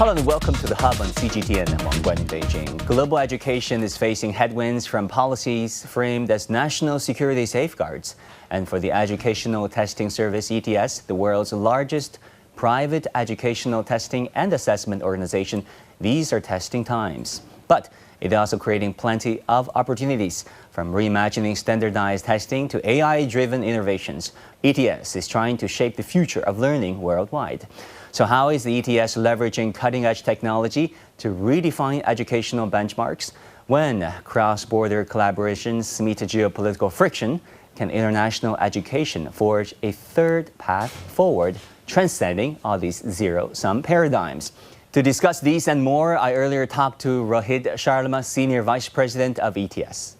Hello and welcome to The Hub on CGTN. I'm Wang Guan in Beijing. Global education is facing headwinds from policies framed as national security safeguards. And for the Educational Testing Service, ETS, the world's largest private educational testing and assessment organization, these are testing times. But it is also creating plenty of opportunities, from reimagining standardized testing to AI-driven innovations. ETS is trying to shape the future of learning worldwide. So how is the ETS leveraging cutting-edge technology to redefine educational benchmarks? When cross-border collaborations meet geopolitical friction, can international education forge a third path forward, transcending all these zero-sum paradigms? To discuss these and more, I earlier talked to Rohit Sharma, Senior Vice President of ETS.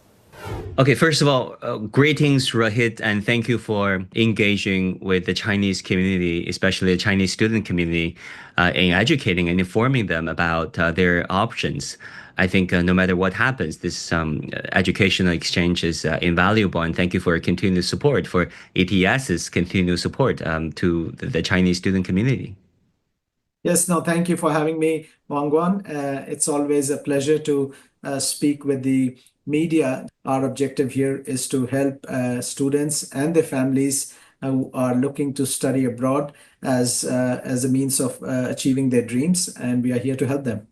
Okay, first of all, greetings, Rohit, and thank you for engaging with the Chinese community, especially the Chinese student community, in educating and informing them about their options. I think no matter what happens, this educational exchange is invaluable, and thank you for your continued support, for ETS's continued support to the Chinese student community. Yes, no, thank you for having me, Wang Guan. It's always a pleasure to speak with the media. Our objective here is to help students and their families who are looking to study abroad as a means of achieving their dreams, and we are here to help them.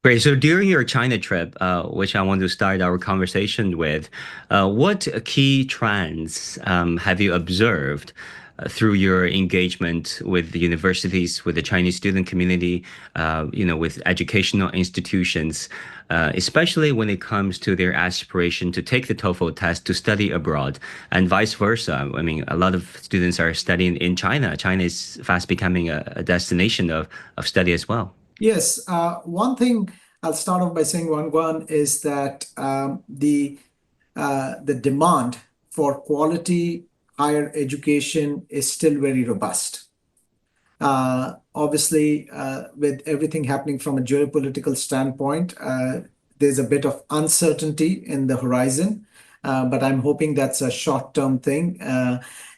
Great. So during your China trip, which I want to start our conversation with, what key trends have you observed through your engagement with the universities, with the Chinese student community, with educational institutions, especially when it comes to their aspiration to take the TOEFL test to study abroad, and vice versa? I mean, a lot of students are studying in China. China is fast becoming a destination of study as well. Yes. One thing I'll start off by saying, Wang Guan, is that the demand for quality higher education is still very robust. Obviously, with everything happening from a geopolitical standpoint, there's a bit of uncertainty in the horizon, but I'm hoping that's a short-term thing.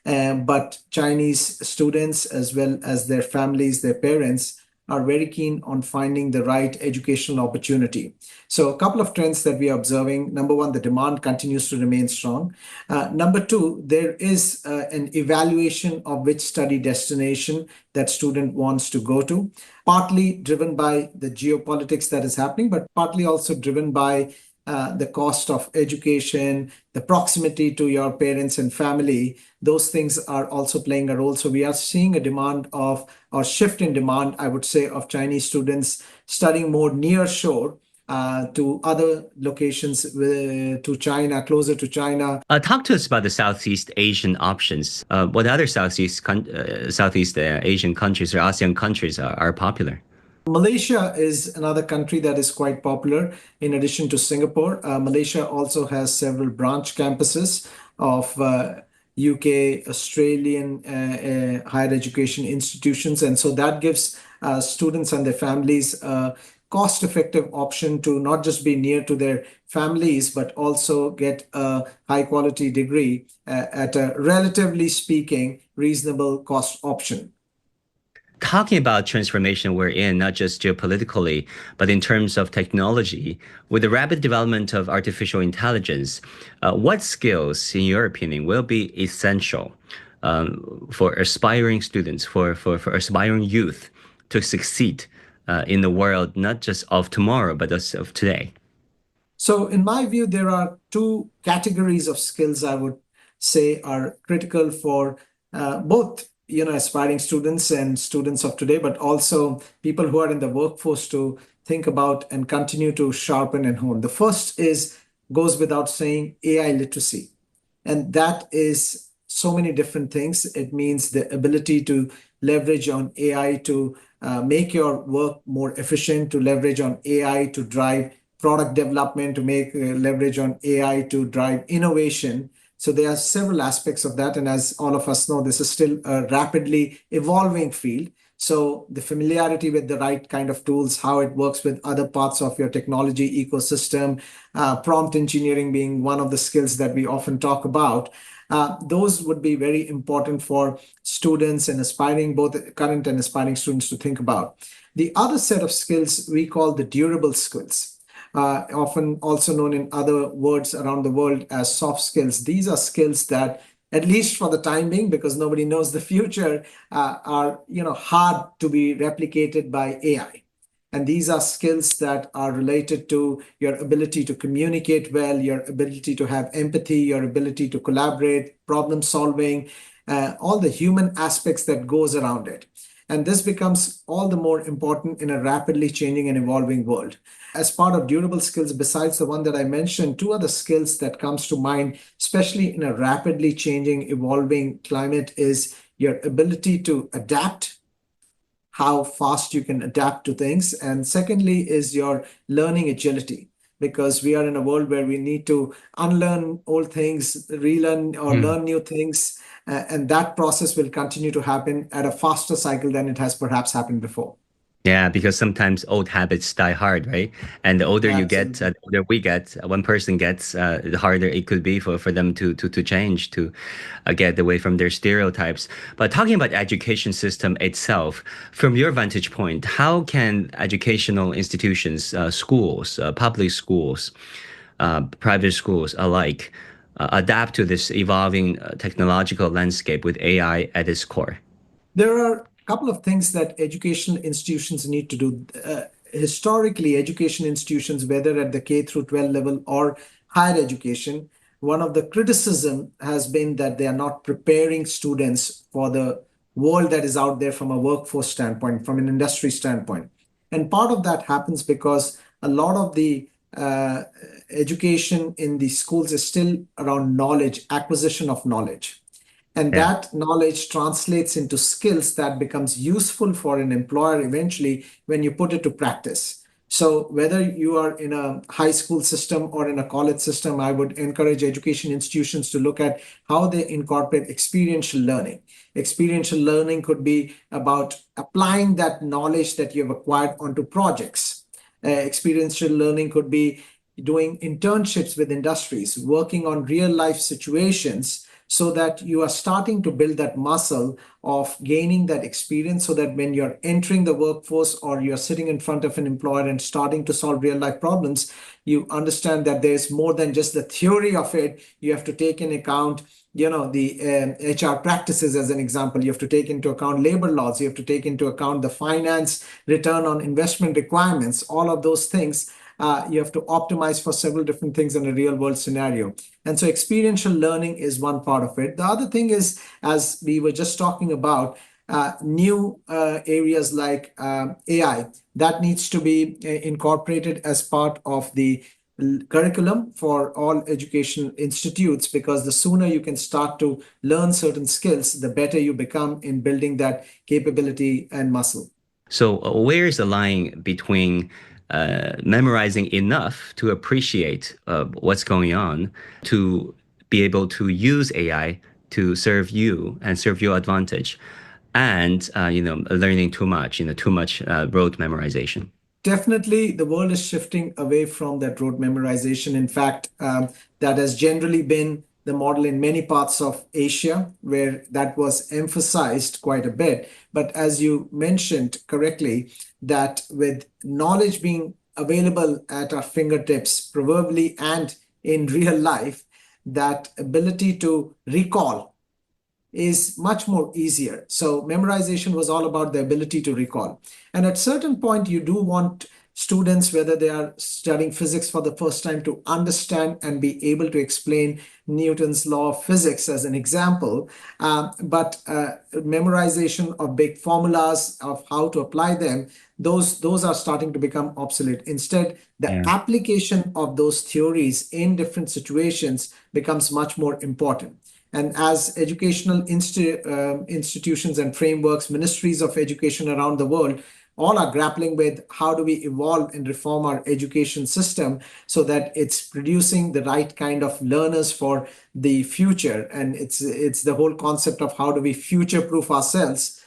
But Chinese students, as well as their families, their parents, are very keen on finding the right educational opportunity. So a couple of trends that we are observing. Number one, the demand continues to remain strong. Number two, there is an evaluation of which study destination that student wants to go to, partly driven by the geopolitics that is happening, but partly also driven by the cost of education, the proximity to your parents and family. Those things are also playing a role. So we are seeing a demand of, or shift in demand, I would say, of Chinese students studying more near shore to other locations, to China, closer to China. Talk to us about the Southeast Asian options. What other Southeast Asian countries or ASEAN countries are popular? Malaysia is another country that is quite popular. In addition to Singapore, Malaysia also has several branch campuses of UK, Australian higher education institutions. And so that gives students and their families a cost-effective option to not just be near to their families, but also get a high-quality degree at a, relatively speaking, reasonable cost option. Talking about transformation we're in, not just geopolitically, but in terms of technology, with the rapid development of artificial intelligence, what skills, in your opinion, will be essential for aspiring students, for aspiring youth to succeed in the world, not just of tomorrow, but of today? So in my view, there are two categories of skills I would say are critical for both aspiring students and students of today, but also people who are in the workforce to think about and continue to sharpen and hone. The first goes without saying, AI literacy. And that is so many different things. It means the ability to leverage on AI to make your work more efficient, to leverage on AI to drive product development, to leverage on AI to drive innovation. So there are several aspects of that. And as all of us know, this is still a rapidly evolving field. So the familiarity with the right kind of tools, how it works with other parts of your technology ecosystem, prompt engineering being one of the skills that we often talk about. Those would be very important for students and aspiring, both current and aspiring students, to think about. The other set of skills we call the durable skills, often also known in other words around the world as soft skills. These are skills that, at least for the time being, because nobody knows the future, are hard to be replicated by AI. And these are skills that are related to your ability to communicate well, your ability to have empathy, your ability to collaborate, problem solving, all the human aspects that goes around it. And this becomes all the more important in a rapidly changing and evolving world. As part of durable skills, besides the one that I mentioned, two other skills that comes to mind, especially in a rapidly changing, evolving climate, is your ability to adapt, how fast you can adapt to things. And secondly is your learning agility, because we are in a world where we need to unlearn old things, relearn or learn new things. And that process will continue to happen at a faster cycle than it has perhaps happened before. Yeah, because sometimes old habits die hard, right? And the older you get, Absolutely. the older we get, one person gets, the harder it could be for them to change, to get away from their stereotypes. But talking about education system itself, from your vantage point, how can educational institutions, schools, public schools, private schools alike, adapt to this evolving technological landscape with AI at its core? There are a couple of things that educational institutions need to do. Historically, education institutions, whether at the K through 12 level or higher education, one of the criticism has been that they are not preparing students for the world that is out there from a workforce standpoint, from an industry standpoint. And part of that happens because a lot of the education in the schools is still around knowledge, acquisition of knowledge. And Yeah. that knowledge translates into skills that becomes useful for an employer eventually when you put it to practice. So whether you are in a high school system or in a college system, I would encourage education institutions to look at how they incorporate experiential learning. Experiential learning could be about applying that knowledge that you have acquired onto projects. Experiential learning could be doing internships with industries, working on real life situations, so that you are starting to build that muscle of gaining that experience, so that when you're entering the workforce or you're sitting in front of an employer and starting to solve real life problems, you understand that there's more than just the theory of it. You have to take into account the HR practices. As an example, you have to take into account labor laws, you have to take into account the finance return on investment requirements, all of those things. You have to optimize for several different things in a real world scenario. And so experiential learning is one part of it. The other thing is, as we were just talking about, new areas like AI, that needs to be incorporated as part of the curriculum for all education institutes, because the sooner you can start to learn certain skills, the better you become in building that capability and muscle. So, where's the line between memorizing enough to appreciate what's going on, to be able to use AI to serve you and serve your advantage, and learning too much, too much rote memorization? Definitely, the world is shifting away from that rote memorization. In fact, that has generally been the model in many parts of Asia, where that was emphasized quite a bit. But as you mentioned correctly, that with knowledge being available at our fingertips, proverbially and in real life, that ability to recall is much more easier. So memorization was all about the ability to recall. And at certain point, you do want students, whether they are studying physics for the first time, to understand and be able to explain Newton's law of physics as an example. But memorization of big formulas of how to apply them, those are starting to become obsolete. Instead, the Yeah. application of those theories in different situations becomes much more important. And as educational institutions and frameworks, ministries of education around the world, all are grappling with how do we evolve and reform our education system so that it's producing the right kind of learners for the future. And it's the whole concept of how do we future-proof ourselves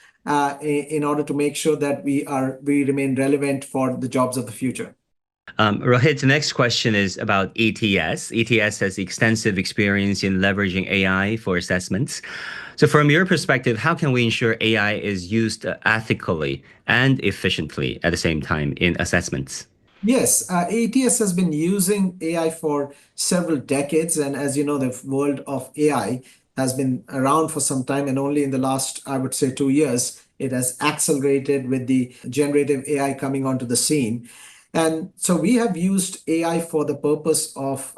in order to make sure that we remain relevant for the jobs of the future. Rohit, the next question is about ETS. ETS has extensive experience in leveraging AI for assessments. So, from your perspective, how can we ensure AI is used ethically and efficiently at the same time in assessments? Yes, ATS has been using AI for several decades. And as you know, the world of AI has been around for some time. And only in the last, I would say, 2 years, it has accelerated with the generative AI coming onto the scene. And so we have used AI for the purpose of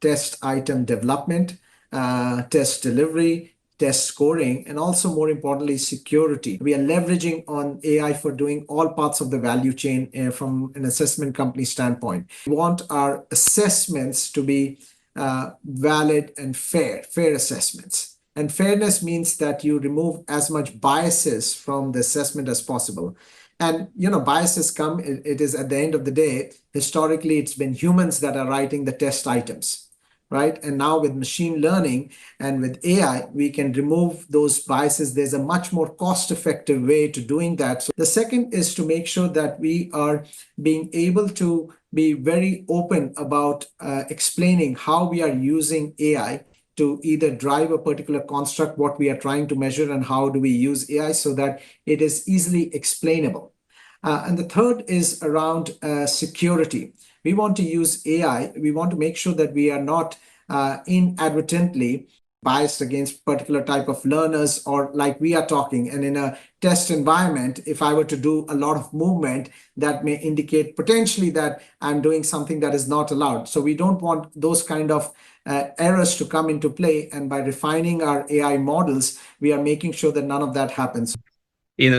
test item development, test delivery, test scoring, and also more importantly, security. We are leveraging on AI for doing all parts of the value chain from an assessment company standpoint. We want our assessments to be valid and fair assessments. And fairness means that you remove as much biases from the assessment as possible. And biases come, it is at the end of the day, historically, it's been humans that are writing the test items, right? And now with machine learning and with AI, we can remove those biases. There's a much more cost-effective way to doing that. So the second is to make sure that we are being able to be very open about explaining how we are using AI to either drive a particular construct, what we are trying to measure, and how do we use AI so that it is easily explainable. And the third is around security. We want to use AI. We want to make sure that we are not inadvertently biased against particular type of learners or like we are talking. And in a test environment, if I were to do a lot of movement, that may indicate potentially that I'm doing something that is not allowed. So we don't want those kind of errors to come into play. And by refining our AI models, we are making sure that none of that happens.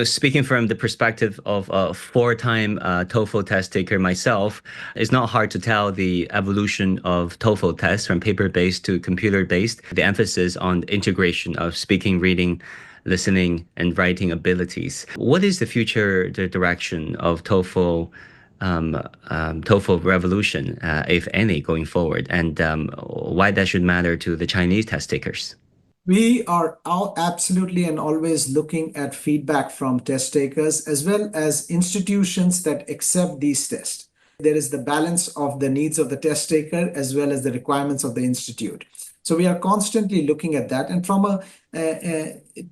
Speaking from the perspective of a four-time TOEFL test taker myself, it's not hard to tell the evolution of TOEFL tests from paper-based to computer-based, the emphasis on the integration of speaking, reading, listening, and writing abilities. What is the future direction of TOEFL revolution, if any, going forward, and why that should matter to the Chinese test takers? We are all absolutely and always looking at feedback from test takers as well as institutions that accept these tests. There is the balance of the needs of the test taker as well as the requirements of the institute. So we are constantly looking at that. And from a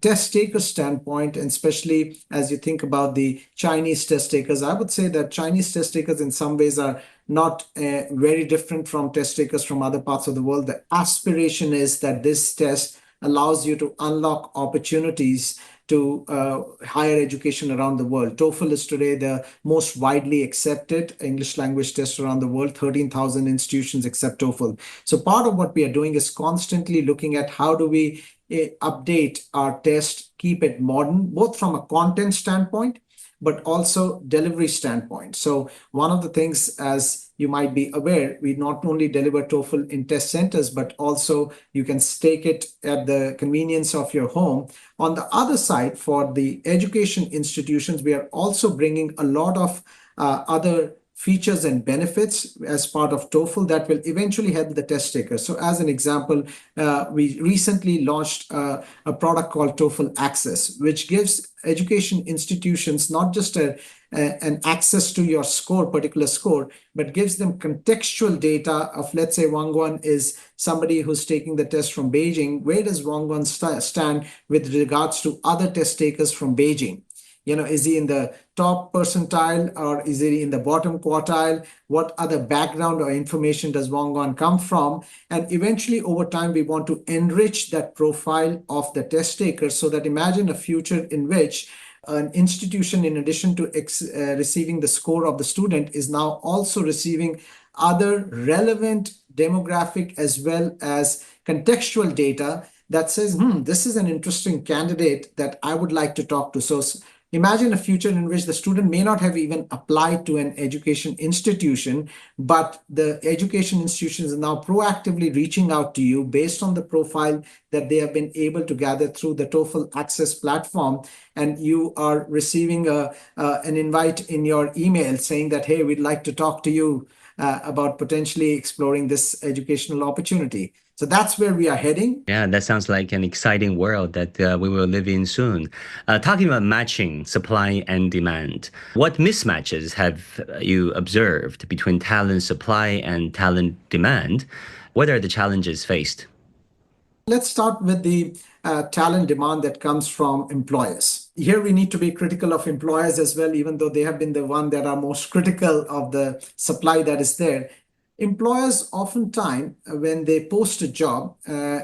test taker standpoint, and especially as you think about the Chinese test takers, I would say that Chinese test takers in some ways are not very different from test takers from other parts of the world. The aspiration is that this test allows you to unlock opportunities to higher education around the world. TOEFL is today the most widely accepted English language test around the world. 13,000 institutions accept TOEFL. So part of what we are doing is constantly looking at how do we update our test, keep it modern, both from a content standpoint, but also delivery standpoint. So one of the things, as you might be aware, we not only deliver TOEFL in test centers, but also you can stake it at the convenience of your home. On the other side, for the education institutions, we are also bringing a lot of other features and benefits as part of TOEFL that will eventually help the test taker. So as an example, we recently launched a product called TOEFL Access, which gives education institutions not just an access to your score, particular score, but gives them contextual data of, let's say, Wang Guan is somebody who's taking the test from Beijing. Where does Wang Guan stand with regards to other test takers from Beijing? Is he in the top percentile or is he in the bottom quartile? What other background or information does Wang Guan come from? And eventually, over time, we want to enrich that profile of the test taker so that imagine a future in which an institution, in addition to receiving the score of the student, is now also receiving other relevant demographic as well as contextual data that says, this is an interesting candidate that I would like to talk to. So imagine a future in which the student may not have even applied to an education institution, but the education institutions are now proactively reaching out to you based on the profile that they have been able to gather through the TOEFL Access platform. And you are receiving an invite in your email saying that, hey, we'd like to talk to you about potentially exploring this educational opportunity. So that's where we are heading. Yeah, that sounds like an exciting world that we will live in soon. Talking about matching supply and demand, what mismatches have you observed between talent supply and talent demand? What are the challenges faced? Let's start with the talent demand that comes from employers. Here we need to be critical of employers as well, even though they have been the one that are most critical of the supply that is there. Employers oftentimes, when they post a job,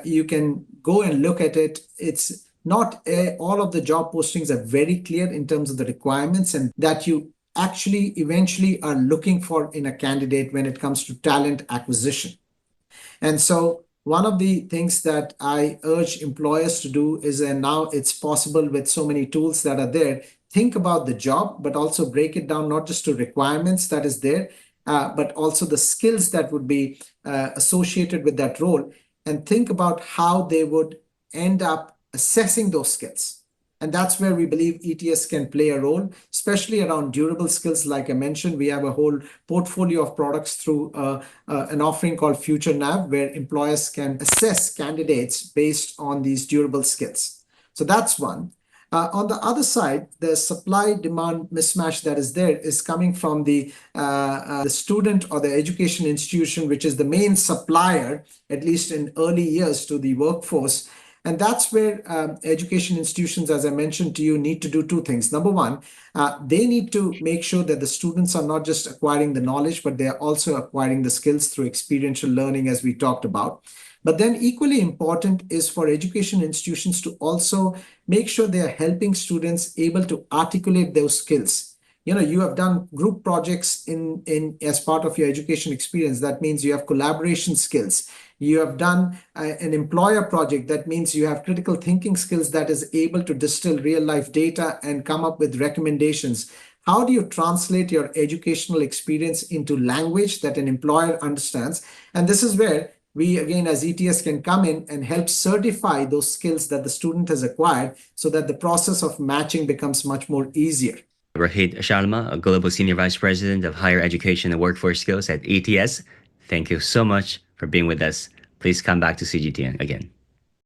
you can go and look at it. It's not all of the job postings are very clear in terms of the requirements and that you actually eventually are looking for in a candidate when it comes to talent acquisition. And so one of the things that I urge employers to do is, and now it's possible with so many tools that are there, think about the job, but also break it down not just to requirements that is there, but also the skills that would be associated with that role, and think about how they would end up assessing those skills. And that's where we believe ETS can play a role, especially around durable skills. Like I mentioned, we have a whole portfolio of products through an offering called Future Nav, where employers can assess candidates based on these durable skills. So that's one. On the other side, the supply-demand mismatch that is there is coming from the student or the education institution, which is the main supplier, at least in early years, to the workforce. And that's where education institutions, as I mentioned to you, need to do two things. Number one, they need to make sure that the students are not just acquiring the knowledge, but they are also acquiring the skills through experiential learning, as we talked about. But then equally important is for education institutions to also make sure they are helping students able to articulate those skills. You have done group projects in as part of your education experience. That means you have collaboration skills. You have done an employer project. That means you have critical thinking skills that is able to distill real life data and come up with recommendations. How do you translate your educational experience into language that an employer understands? And this is where we, again, as ETS, can come in and help certify those skills that the student has acquired so that the process of matching becomes much more easier. Rohit Sharma, a Global Senior Vice President of Higher Education and Workforce Skills at ETS. Thank you so much for being with us. Please come back to CGTN again.